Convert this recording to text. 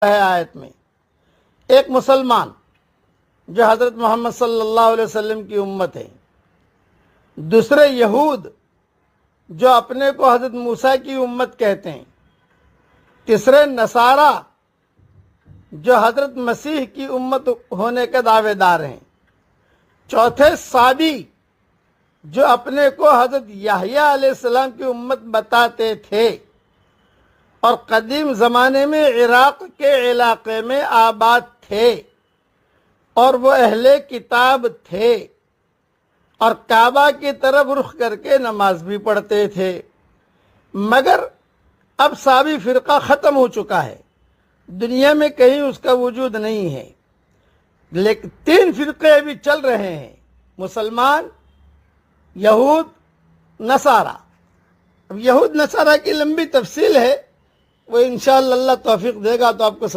ہے آیت میں، ایک مسلمان جو حضرت محمد صلی اللہ علیہ وسلم کی امت ہے، دوسرے یہود جو اپنے کو حضرت موسیٰ کی امت کہتے ہیں، تیسرے نصارہ جو حضرت مسیح کی امت ہونے کے دعوے دار ہیں، چوتھے صابی جو اپنے کو حضرت یحییٰ علیہ السلام کی امت بتاتے تھے اور قدیم زمانے میں عراق کے علاقے میں آباد تھے اور وہ اہل کتاب تھے اور کعبہ کی طرف رخ کر کے نماز بھی پڑھتے تھے، مگر اب صابی فرقہ ختم ہو چکا ہے، دنیا میں کہیں اس کا وجود نہیں ہے، لیکن تین فرقے ابھی چل رہے ہیں، مسلمان، یہود، نصارہ۔ اب یہود نصارہ کی لمبی تفصیل ہے، وہ انشاءاللہ اللہ توفیق دے گا تو آپ کو